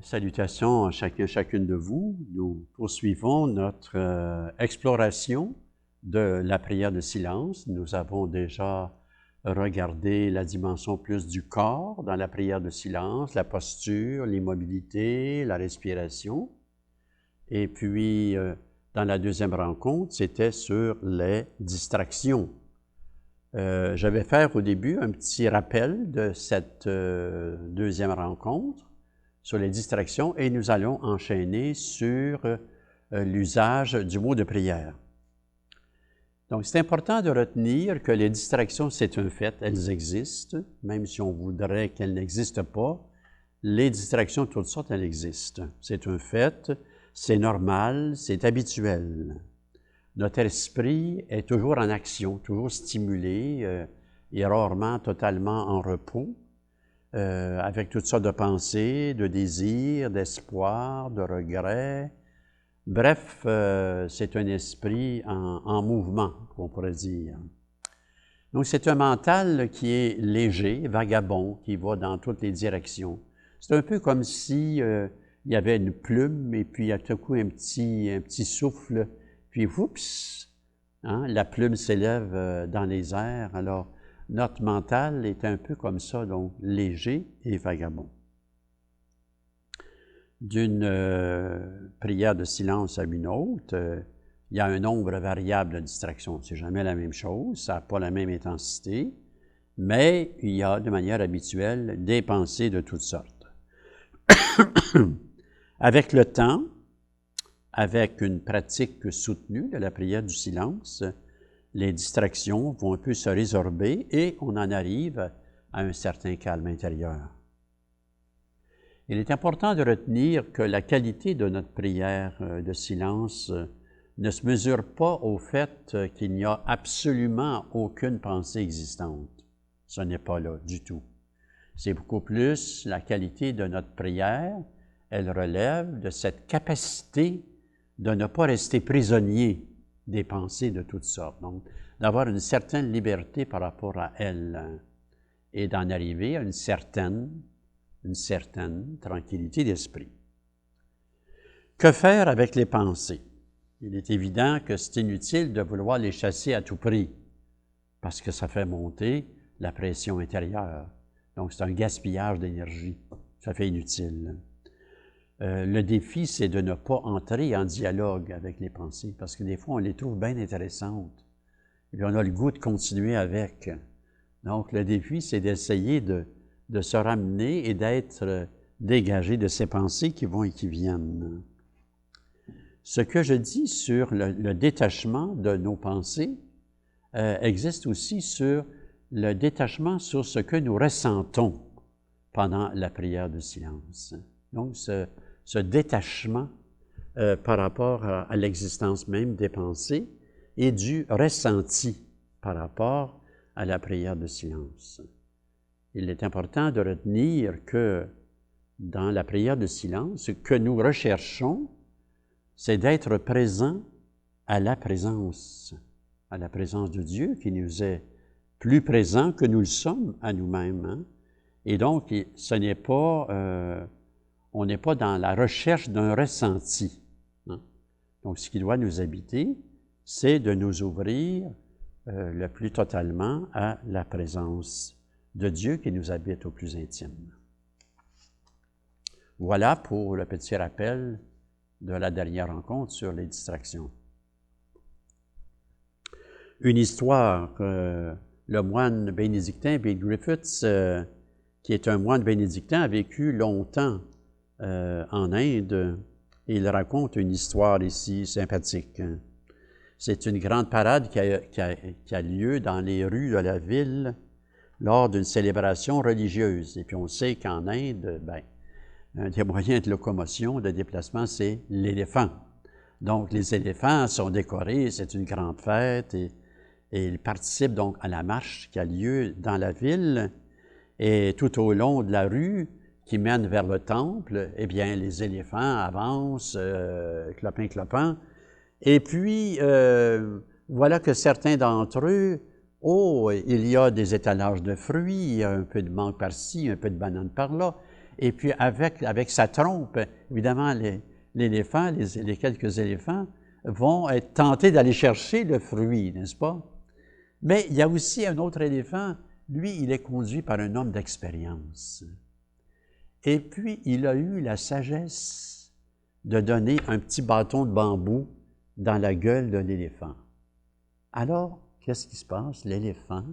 Salutations à chacun et chacune de vous. Nous poursuivons notre exploration de la prière de silence. Nous avons déjà regardé la dimension plus du corps dans la prière de silence, la posture, l'immobilité, la respiration. Et puis, dans la deuxième rencontre, c'était sur les distractions. Je vais faire au début un petit rappel de cette deuxième rencontre sur les distractions et nous allons enchaîner sur l'usage du mot de prière. Donc, c'est important de retenir que les distractions, c'est un fait, elles existent, même si on voudrait qu'elles n'existent pas. Les distractions de toutes sortes, elles existent. C'est un fait, c'est normal, c'est habituel. Notre esprit est toujours en action, toujours stimulé, et rarement totalement en repos. Avec toutes sortes de pensées, de désirs, d'espoir, de regrets. Bref, c'est un esprit en mouvement, on pourrait dire. Donc, c'est un mental qui est léger, vagabond, qui va dans toutes les directions. C'est un peu comme si il y avait une plume et puis à tout coup un petit souffle, puis oups, hein, la plume s'élève dans les airs. Alors, notre mental est un peu comme ça, donc léger et vagabond. D'une prière de silence à une autre, il y a un nombre variable de distractions. C'est jamais la même chose, ça n'a pas la même intensité, mais il y a de manière habituelle des pensées de toutes sortes. Avec le temps, avec une pratique soutenue de la prière du silence, les distractions vont un peu se résorber et on en arrive à un certain calme intérieur. Il est important de retenir que la qualité de notre prière de silence ne se mesure pas au fait qu'il n'y a absolument aucune pensée existante. Ce n'est pas là du tout. C'est beaucoup plus la qualité de notre prière, elle relève de cette capacité de ne pas rester prisonnier des pensées de toutes sortes. Donc, d'avoir une certaine liberté par rapport à elles et d'en arriver à une certaine tranquillité d'esprit. Que faire avec les pensées? Il est évident que c'est inutile de vouloir les chasser à tout prix parce que ça fait monter la pression intérieure. Donc, c'est un gaspillage d'énergie. Ça fait inutile. Le défi, c'est de ne pas entrer en dialogue avec les pensées, parce que des fois, on les trouve bien intéressantes. Et puis, on a le goût de continuer avec. Donc, le défi, c'est d'essayer de se ramener et d'être dégagé de ces pensées qui vont et qui viennent. Ce que je dis sur le détachement de nos pensées existe aussi sur le détachement sur ce que nous ressentons pendant la prière de silence. Donc, ce détachement par rapport à l'existence même des pensées et du ressenti par rapport à la prière de silence. Il est important de retenir que dans la prière de silence, ce que nous recherchons, c'est d'être présent à la présence de Dieu qui nous est plus présent que nous le sommes à nous-mêmes. Hein? Et donc, ce n'est pas... on n'est pas dans la recherche d'un ressenti. Hein? Donc, ce qui doit nous habiter, c'est de nous ouvrir le plus totalement à la présence de Dieu qui nous habite au plus intime. Voilà pour le petit rappel de la dernière rencontre sur les distractions. Une histoire, le moine bénédictin Bill Griffiths, qui est un moine bénédictin, a vécu longtemps en Inde, et il raconte une histoire ici sympathique. C'est une grande parade qui a lieu dans les rues de la ville lors d'une célébration religieuse. Et puis on sait qu'en Inde, un des moyens de locomotion, de déplacement, c'est l'éléphant. Donc les éléphants sont décorés, c'est une grande fête, et ils participent donc à la marche qui a lieu dans la ville. Et tout au long de la rue qui mène vers le temple, eh bien, les éléphants avancent, clopin. Et puis, voilà que certains d'entre eux, il y a des étalages de fruits, il y a un peu de mangue par-ci, un peu de banane par-là. Et puis avec sa trompe, évidemment, l'éléphant, les quelques éléphants vont être tentés d'aller chercher le fruit, n'est-ce pas? Mais il y a aussi un autre éléphant, lui, il est conduit par un homme d'expérience. Et puis, il a eu la sagesse de donner un petit bâton de bambou dans la gueule de l'éléphant. Alors, qu'est-ce qui se passe? L'éléphant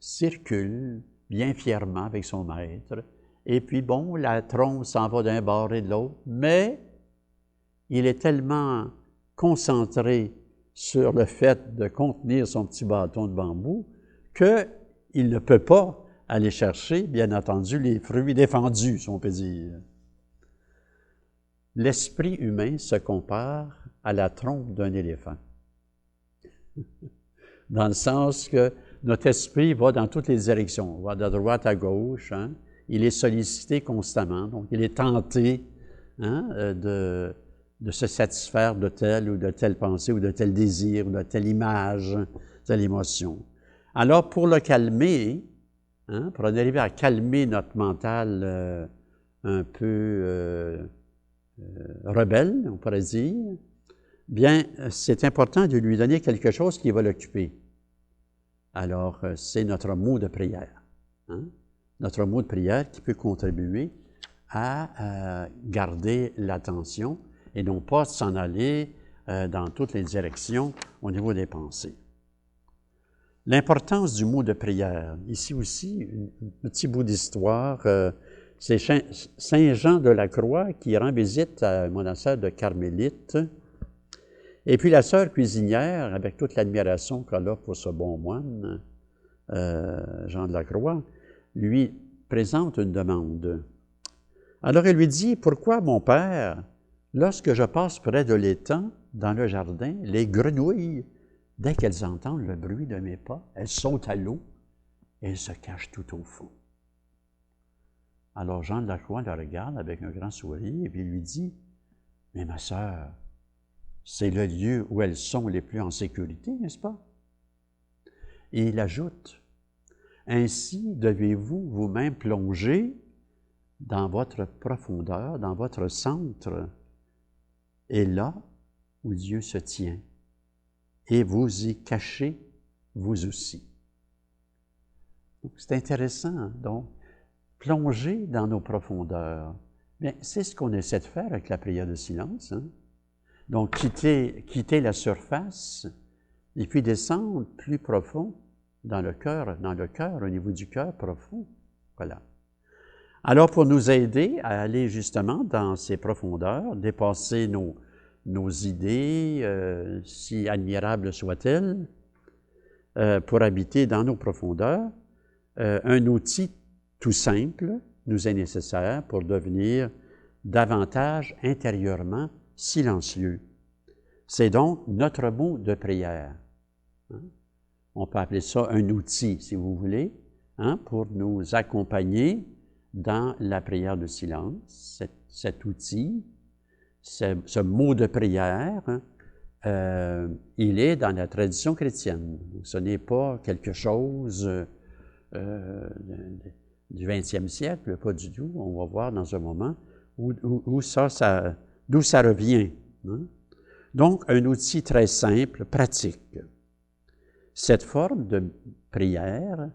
circule bien fièrement avec son maître, et puis bon, la trompe s'en va d'un bord et de l'autre, mais il est tellement concentré sur le fait de contenir son petit bâton de bambou qu'il ne peut pas aller chercher, bien entendu, les fruits défendus, si on peut dire. L'esprit humain se compare à la trompe d'un éléphant, dans le sens que notre esprit va dans toutes les directions, va de droite à gauche, hein? Il est sollicité constamment, donc il est tenté de se satisfaire de telle ou de telle pensée ou de tel désir ou de telle image, telle émotion. Alors, pour le calmer, pour en arriver à calmer notre mental un peu rebelle, on pourrait dire, bien, c'est important de lui donner quelque chose qui va l'occuper. Alors, c'est notre mot de prière. Notre mot de prière qui peut contribuer à garder l'attention et non pas s'en aller dans toutes les directions au niveau des pensées. L'importance du mot de prière. Ici aussi, un petit bout d'histoire. C'est Saint Jean de la Croix qui rend visite à un monastère de Carmélites. Et puis la sœur cuisinière, avec toute l'admiration qu'elle a pour ce bon moine, Jean de la Croix, lui présente une demande. Alors elle lui dit, « Pourquoi, mon père, lorsque je passe près de l'étang, dans le jardin, les grenouilles, dès qu'elles entendent le bruit de mes pas, elles sautent à l'eau et elles se cachent tout au fond. » Alors Jean de la Croix le regarde avec un grand sourire et puis lui dit, « Mais ma sœur, c'est le lieu où elles sont les plus en sécurité, n'est-ce pas? » Et il ajoute, « Ainsi devez-vous vous-même plonger dans votre profondeur, dans votre centre, et là où Dieu se tient, et vous y cachez vous aussi. » Donc, c'est intéressant, donc, plonger dans nos profondeurs. Bien, c'est ce qu'on essaie de faire avec la prière de silence. Donc, quitter la surface, et puis descendre plus profond dans le cœur, au niveau du cœur profond. Voilà. Alors, pour nous aider à aller justement dans ces profondeurs, dépasser nos idées, si admirables soient-elles, pour habiter dans nos profondeurs, un outil tout simple nous est nécessaire pour devenir davantage intérieurement silencieux. C'est donc notre mot de prière. On peut appeler ça un outil, si vous voulez, pour nous accompagner dans la prière de silence. Cet outil, ce mot de prière, il est dans la tradition chrétienne. Ce n'est pas quelque chose du 20e siècle, pas du tout. On va voir dans un moment d'où ça revient. Donc, un outil très simple, pratique. Cette forme de prière,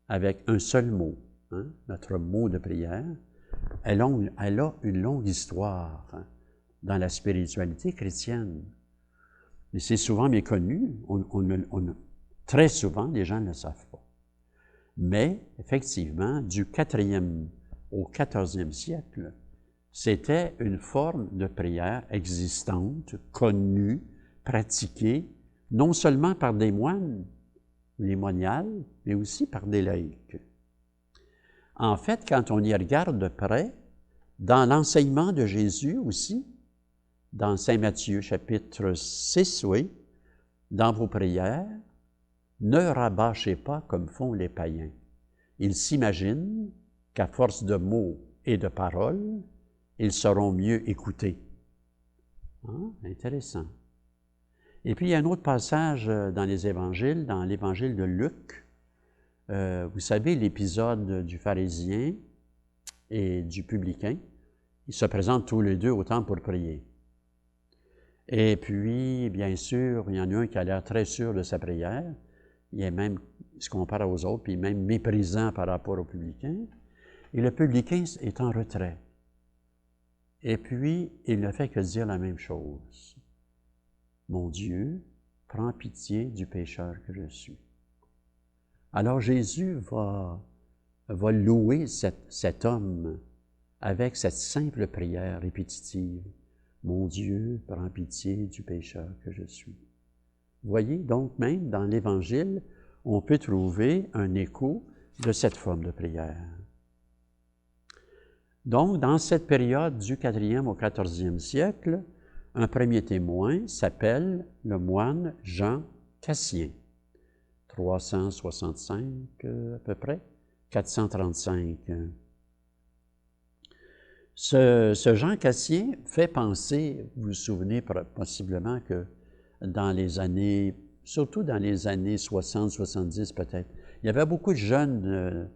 avec un seul mot, notre mot de prière, elle a une longue histoire dans la spiritualité chrétienne. Et c'est souvent méconnu, très souvent, les gens ne le savent pas. Mais, effectivement, du 4e au 14e siècle, c'était une forme de prière existante, connue, pratiquée, non seulement par des moines, les moniales, mais aussi par des laïcs. En fait, quand on y regarde de près, dans l'enseignement de Jésus aussi, dans Saint Matthieu, chapitre 6, oui, dans vos prières, ne rabâchez pas comme font les païens. Ils s'imaginent qu'à force de mots et de paroles, ils seront mieux écoutés. Intéressant. Et puis, il y a un autre passage dans les évangiles, dans l'évangile de Luc. Vous savez, l'épisode du pharisien et du publicain. Ils se présentent tous les deux au temple pour prier. Et puis, bien sûr, il y en a un qui a l'air très sûr de sa prière. Il est même, il se compare aux autres, puis même méprisant par rapport au publicain. Et le publicain est en retrait. Et puis, il ne fait que dire la même chose. Mon Dieu, prends pitié du pécheur que je suis. Alors Jésus va louer cet homme avec cette simple prière répétitive. Mon Dieu, prends pitié du pécheur que je suis. Voyez, donc même dans l'Évangile, on peut trouver un écho de cette forme de prière. Donc, dans cette période du 4e au 14e siècle, un premier témoin s'appelle le moine Jean Cassien, 365 à peu près, 435. Ce Jean Cassien fait penser, vous vous souvenez possiblement que dans les années, surtout dans les années 60, 70 peut-être, il y avait beaucoup de jeunes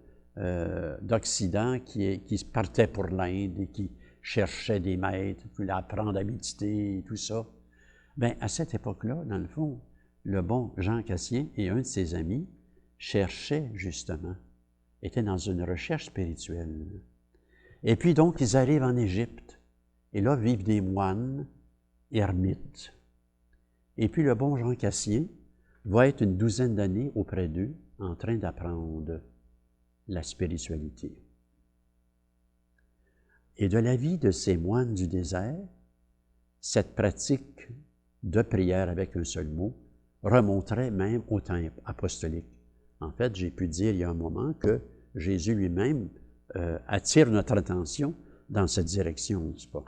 d'Occident qui partaient pour l'Inde et qui cherchaient des maîtres, qui voulaient apprendre à méditer et tout ça. Bien, à cette époque-là, dans le fond, le bon Jean Cassien et un de ses amis cherchaient justement, étaient dans une recherche spirituelle. Et puis donc, ils arrivent en Égypte, et là vivent des moines ermites. Et puis le bon Jean Cassien va être une douzaine d'années auprès d'eux, en train d'apprendre la spiritualité. Et de la vie de ces moines du désert, cette pratique de prière avec un seul mot remonterait même au temps apostolique. En fait, j'ai pu dire il y a un moment que Jésus lui-même attire notre attention dans cette direction, n'est-ce pas?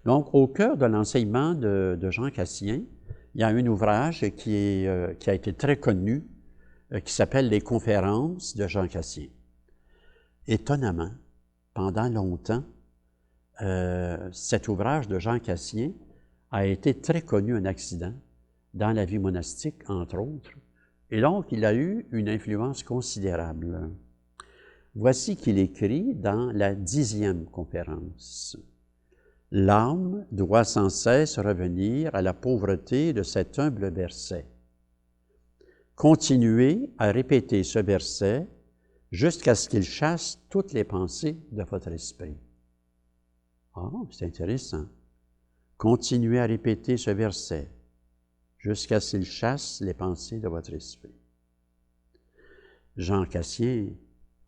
Donc, au cœur de l'enseignement de Jean Cassien, il y a un ouvrage qui a été très connu, qui s'appelle « Les conférences de Jean Cassien ». Étonnamment, pendant longtemps, cet ouvrage de Jean Cassien a été très connu en Occident, dans la vie monastique, entre autres, et donc il a eu une influence considérable. Voici qu'il écrit dans la 10e conférence. « L'âme doit sans cesse revenir à la pauvreté de cet humble verset. Continuez à répéter ce verset jusqu'à ce qu'il chasse toutes les pensées de votre esprit. » Ah, c'est intéressant. Continuez à répéter ce verset jusqu'à ce qu'il chasse les pensées de votre esprit. Jean Cassien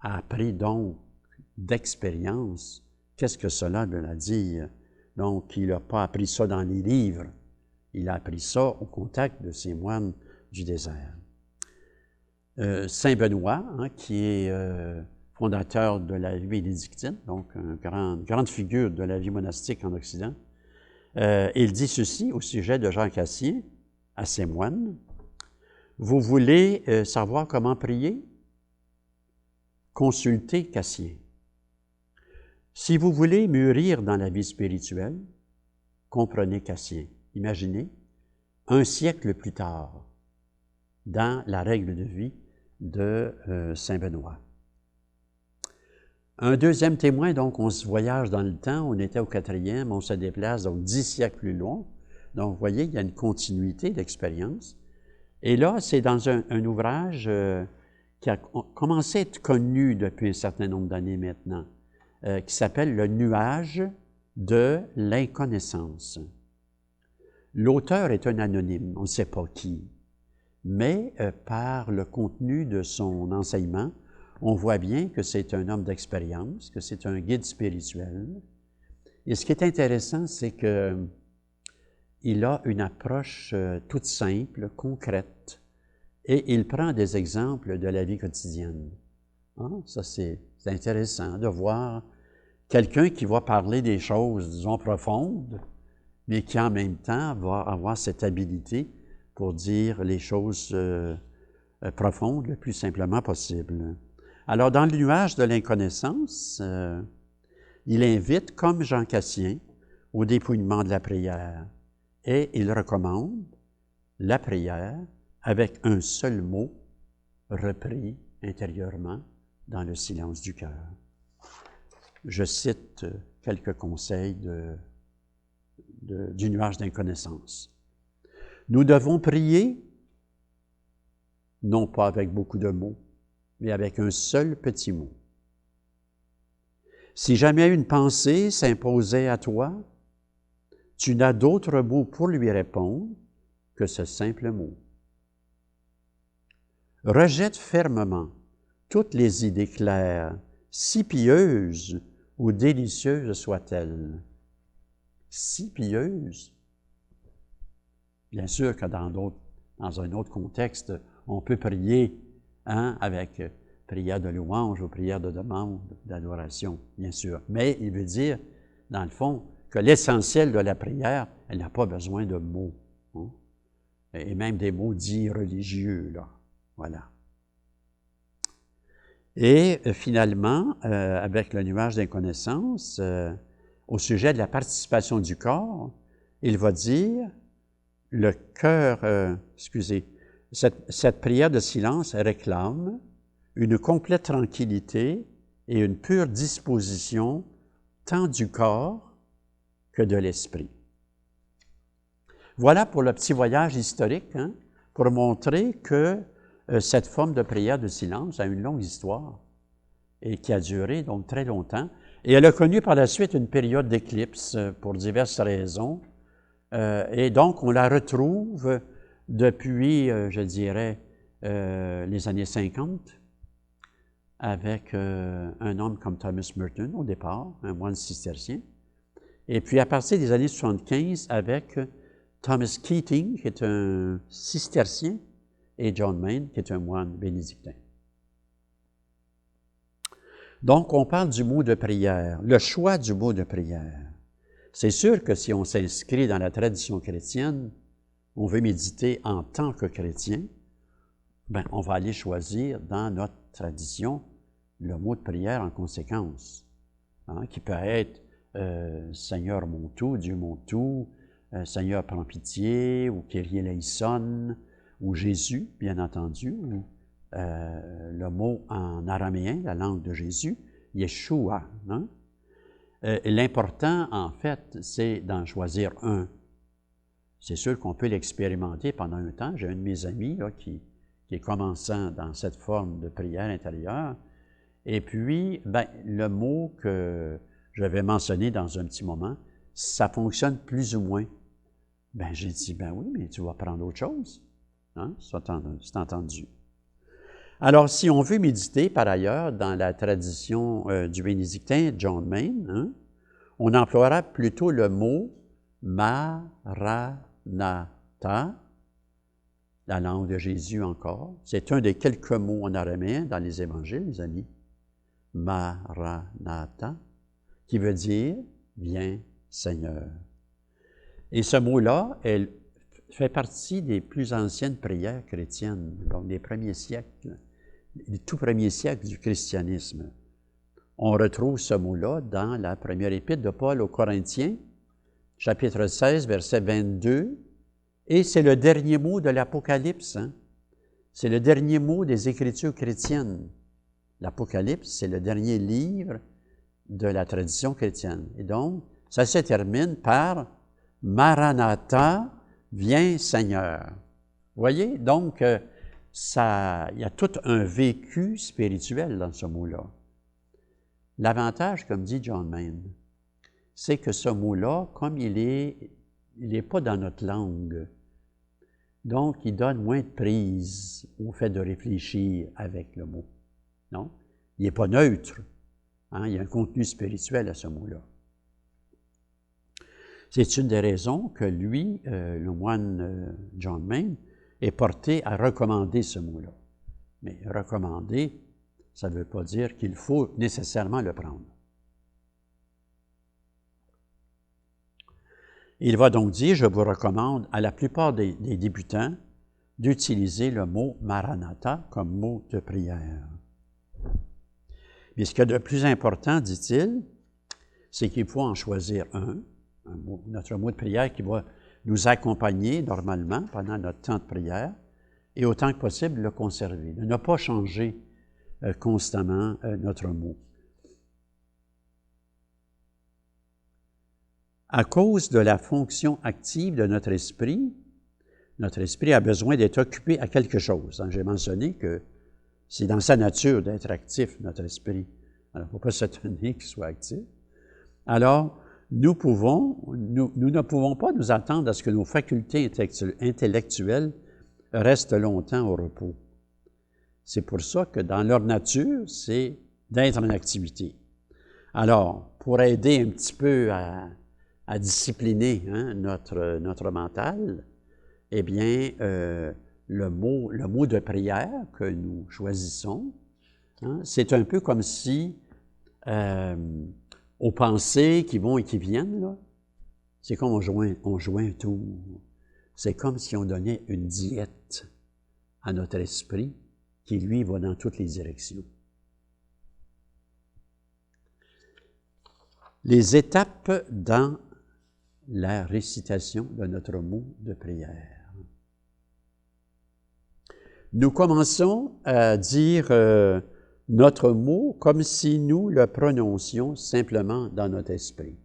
a appris donc d'expérience qu'est-ce que cela veut dire. Donc, il n'a pas appris ça dans les livres, il a appris ça au contact de ces moines du désert. Saint Benoît, qui est fondateur de la vie bénédictine, donc une grande figure de la vie monastique en Occident, il dit ceci au sujet de Jean Cassien à ses moines. « Vous voulez savoir comment prier? Consultez Cassien. Si vous voulez mûrir dans la vie spirituelle, comprenez Cassien. » Imaginez, un siècle plus tard, dans la règle de vie de Saint Benoît. Un deuxième témoin, donc on se voyage dans le temps, on était au 4e, on se déplace donc 10 siècles plus loin. Donc vous voyez, il y a une continuité d'expérience. Et là, c'est dans un ouvrage qui a commencé à être connu depuis un certain nombre d'années maintenant, qui s'appelle « Le nuage de l'inconnaissance ». L'auteur est un anonyme, on ne sait pas qui, mais par le contenu de son enseignement, on voit bien que c'est un homme d'expérience, que c'est un guide spirituel. Et ce qui est intéressant, c'est qu'il a une approche toute simple, concrète, et il prend des exemples de la vie quotidienne. Hein? Ça, c'est intéressant de voir quelqu'un qui va parler des choses, disons, profondes, mais qui en même temps va avoir cette habilité pour dire les choses profondes le plus simplement possible. Alors, dans le nuage de l'inconnaissance, il invite, comme Jean Cassien, au dépouillement de la prière, et il recommande la prière avec un seul mot repris intérieurement dans le silence du cœur. je cite quelques conseils du nuage d'inconnaissance. Nous devons prier, non pas avec beaucoup de mots, mais avec un seul petit mot. Si jamais une pensée s'imposait à toi, tu n'as d'autre mot pour lui répondre que ce simple mot. Rejette fermement toutes les idées claires, si pieuses ou délicieuses soient-elles. Si pieuses. Bien sûr que dans un autre contexte, on peut prier avec prière de louange ou prière de demande, d'adoration, bien sûr. Mais il veut dire, dans le fond, que l'essentiel de la prière, elle n'a pas besoin de mots. Hein? Et même des mots dits religieux, là. Voilà. Et finalement, avec le nuage d'inconnaissance, au sujet de la participation du corps, il va dire, le cœur, cette prière de silence réclame une complète tranquillité et une pure disposition tant du corps que de l'esprit. Voilà pour le petit voyage historique, pour montrer que cette forme de prière de silence a une longue histoire et qui a duré donc très longtemps. Et elle a connu par la suite une période d'éclipse pour diverses raisons. Et donc, on la retrouve depuis, je dirais, les années 50, avec un homme comme Thomas Merton au départ, un moine cistercien. Et puis à partir des années 75, avec Thomas Keating, qui est un cistercien, et John Main, qui est un moine bénédictin. Donc, on parle du mot de prière, le choix du mot de prière. C'est sûr que si on s'inscrit dans la tradition chrétienne, on veut méditer en tant que chrétien, on va aller choisir dans notre tradition le mot de prière en conséquence, qui peut être Seigneur mon tout, Dieu mon tout, Seigneur prends pitié, ou Kyrie eleison, ou Jésus, bien entendu, ou le mot en araméen, la langue de Jésus, Yeshua. L'important, en fait, c'est d'en choisir un. C'est sûr qu'on peut l'expérimenter pendant un temps. J'ai un de mes amis là, qui est commençant dans cette forme de prière intérieure. Et puis, le mot que je vais mentionner dans un petit moment, ça fonctionne plus ou moins. J'ai dit, oui, mais tu vas prendre autre chose. C'est entendu. Alors, si on veut méditer, par ailleurs, dans la tradition du bénédictin John Main, on emploiera plutôt le mot Maranatha, la langue de Jésus encore. C'est un des quelques mots en araméen dans les évangiles, les amis. Maranatha, qui veut dire « Viens, Seigneur ». Et ce mot-là, elle fait partie des plus anciennes prières chrétiennes, donc des premiers siècles, les tout premiers siècles du christianisme. On retrouve ce mot-là dans la première épître de Paul aux Corinthiens, chapitre 16, verset 22, et c'est le dernier mot de l'Apocalypse. C'est le dernier mot des Écritures chrétiennes. L'Apocalypse, c'est le dernier livre de la tradition chrétienne. Et donc, ça se termine par « Maranatha, viens Seigneur ». Vous voyez? Donc, il y a tout un vécu spirituel dans ce mot-là. L'avantage, comme dit John Main, c'est que ce mot-là, comme il est pas dans notre langue, donc il donne moins de prise au fait de réfléchir avec le mot. Non? Il n'est pas neutre. Il y a un contenu spirituel à ce mot-là. C'est une des raisons que lui, le moine John Main, est porté à recommander ce mot-là. Mais recommander, ça ne veut pas dire qu'il faut nécessairement le prendre. Il va donc dire, je vous recommande à la plupart des débutants d'utiliser le mot Maranatha comme mot de prière. Mais ce qu'il y a de plus important, dit-il, c'est qu'il faut en choisir un mot, notre mot de prière qui va nous accompagner normalement pendant notre temps de prière et autant que possible le conserver, de ne pas changer constamment notre mot. à cause de la fonction active de notre esprit a besoin d'être occupé à quelque chose. J'ai mentionné que c'est dans sa nature d'être actif, notre esprit. Alors, il ne faut pas s'étonner qu'il soit actif. Alors, nous ne pouvons pas nous attendre à ce que nos facultés intellectuelles restent longtemps au repos. C'est pour ça que dans leur nature, c'est d'être en activité. Alors, pour aider un petit peu à discipliner notre mental, eh bien, le mot de prière que nous choisissons, c'est un peu comme si, aux pensées qui vont et qui viennent, là, c'est comme on jouait un tour. C'est comme si on donnait une diète à notre esprit qui, lui, va dans toutes les directions. Les étapes dans la récitation de notre mot de prière. Nous commençons à dire notre mot comme si nous le prononcions simplement dans notre esprit.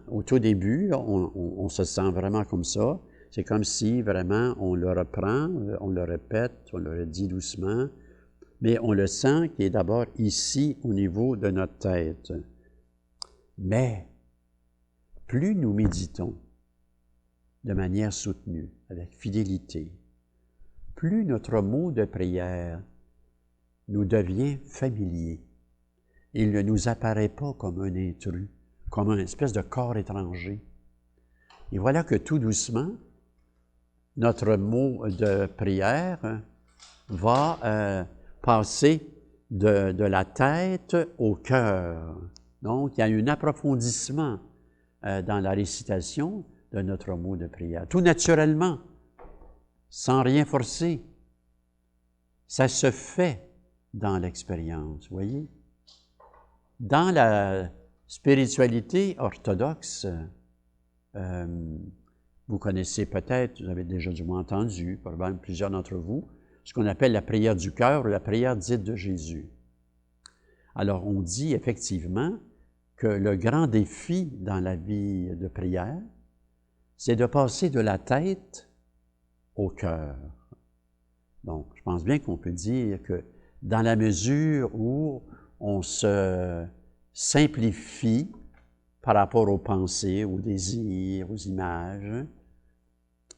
Au tout début, on se sent vraiment comme ça. C'est comme si vraiment on le reprend, on le répète, on le dit doucement, mais on le sent qui est d'abord ici au niveau de notre tête. Mais plus nous méditons de manière soutenue, avec fidélité, plus notre mot de prière nous devient familier. Il ne nous apparaît pas comme un intrus, comme une espèce de corps étranger. Et voilà que tout doucement, notre mot de prière va passer de la tête au cœur. Donc, il y a un approfondissement dans la récitation de notre mot de prière. Tout naturellement, sans rien forcer. Ça se fait dans l'expérience, vous voyez? Dans la spiritualité orthodoxe, vous connaissez peut-être, vous avez déjà du moins entendu, probablement plusieurs d'entre vous, ce qu'on appelle la prière du cœur ou la prière dite de Jésus. Alors, on dit effectivement que le grand défi dans la vie de prière, c'est de passer de la tête au cœur. Donc, je pense bien qu'on peut dire que dans la mesure où on se simplifie par rapport aux pensées, aux désirs, aux images,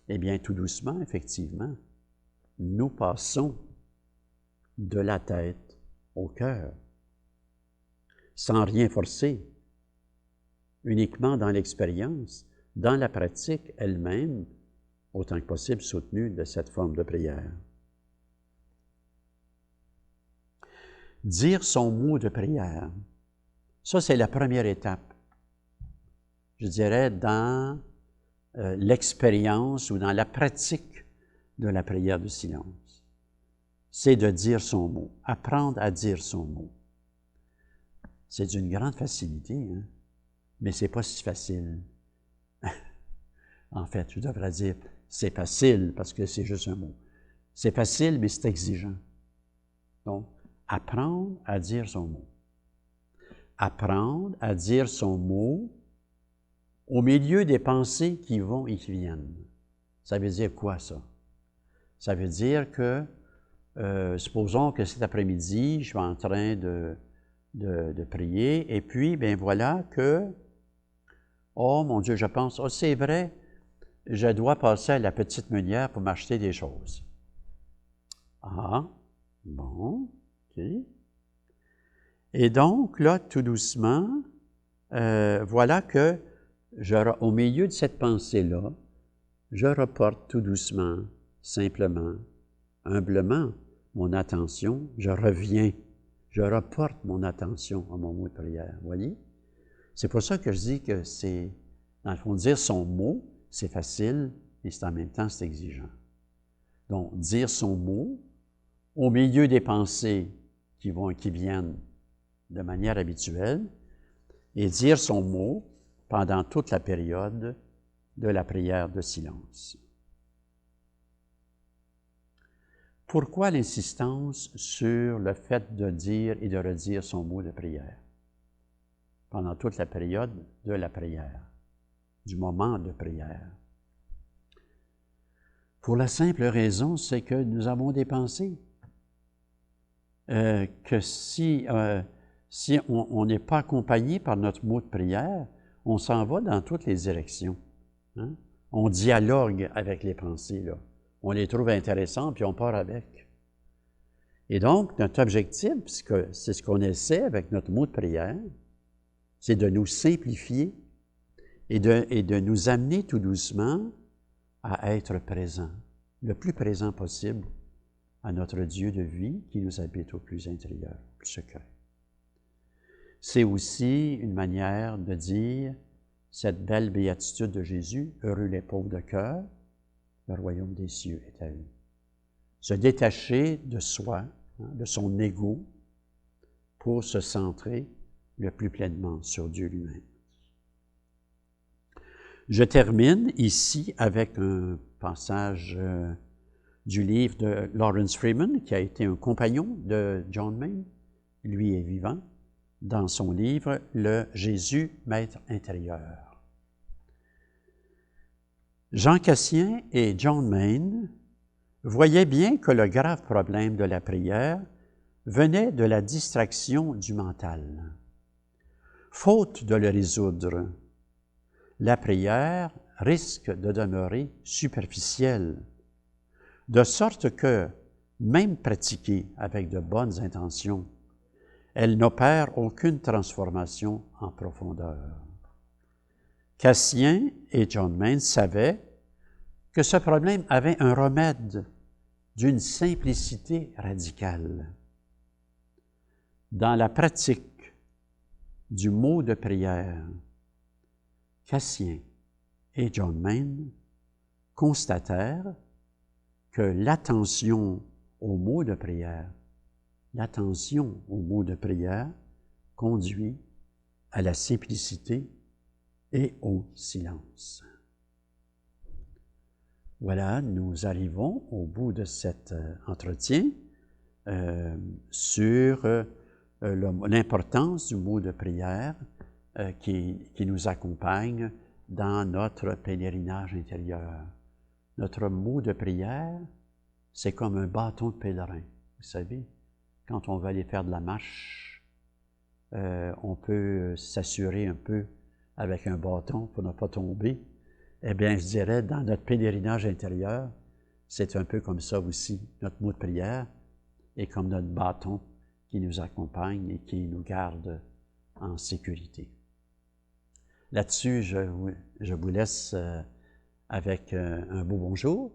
eh bien, tout doucement, effectivement, nous passons de la tête au cœur, sans rien forcer, uniquement dans l'expérience, dans la pratique elle-même, autant que possible soutenue de cette forme de prière. Dire son mot de prière, ça c'est la première étape, je dirais, dans l'expérience ou dans la pratique de la prière de silence. C'est de dire son mot, apprendre à dire son mot. C'est d'une grande facilité, mais c'est pas si facile. En fait, je devrais dire, c'est facile parce que c'est juste un mot. C'est facile, mais c'est exigeant. Donc, apprendre à dire son mot. Apprendre à dire son mot au milieu des pensées qui vont et qui viennent. Ça veut dire quoi, ça? Ça veut dire que, supposons que cet après-midi, je suis en train de prier, et puis, bien voilà que, oh mon Dieu, je pense, oh c'est vrai, je dois passer à la petite meunière pour m'acheter des choses. Ah, bon, OK. Et donc, là, tout doucement, voilà que, au milieu de cette pensée-là, je reporte tout doucement, simplement, humblement, mon attention, je reporte mon attention à mon mot de prière, vous voyez? C'est pour ça que je dis que c'est, dans le fond, dire son mot, c'est facile, mais en même temps, c'est exigeant. Donc, dire son mot au milieu des pensées qui vont et qui viennent de manière habituelle, et dire son mot pendant toute la période de la prière de silence. Pourquoi l'insistance sur le fait de dire et de redire son mot de prière? pendant toute la période de la prière, du moment de prière. Pour la simple raison, c'est que nous avons des pensées. Que si on n'est pas accompagné par notre mot de prière, on s'en va dans toutes les directions. Hein? On dialogue avec les pensées, là. On les trouve intéressantes, puis on part avec. Et donc, notre objectif, c'est ce qu'on essaie avec notre mot de prière, c'est de nous simplifier et de nous amener tout doucement à être présents, le plus présent possible à notre Dieu de vie qui nous habite au plus intérieur, au plus secret. C'est aussi une manière de dire cette belle béatitude de Jésus, « Heureux les pauvres de cœur, le royaume des cieux est à eux. » Se détacher de soi, de son ego, pour se centrer le plus pleinement sur Dieu lui-même. Je termine ici avec un passage du livre de Lawrence Freeman, qui a été un compagnon de John Main, lui est vivant, dans son livre « Le Jésus, Maître intérieur ». Jean Cassien et John Main voyaient bien que le grave problème de la prière venait de la distraction du mental. Faute de le résoudre, la prière risque de demeurer superficielle, de sorte que, même pratiquée avec de bonnes intentions, elle n'opère aucune transformation en profondeur. Cassien et John Main savaient que ce problème avait un remède d'une simplicité radicale. Dans la pratique du mot de prière, Cassien et John Main constatèrent que l'attention au mot de prière, conduit à la simplicité et au silence. Voilà, nous arrivons au bout de cet entretien sur l'importance du mot de prière qui nous accompagne dans notre pèlerinage intérieur. Notre mot de prière, c'est comme un bâton de pèlerin. Vous savez, quand on va aller faire de la marche, on peut s'assurer un peu avec un bâton pour ne pas tomber. Eh bien, je dirais, dans notre pèlerinage intérieur, c'est un peu comme ça aussi. Notre mot de prière est comme notre bâton qui nous accompagne et qui nous garde en sécurité. Là-dessus, je vous laisse avec un beau bonjour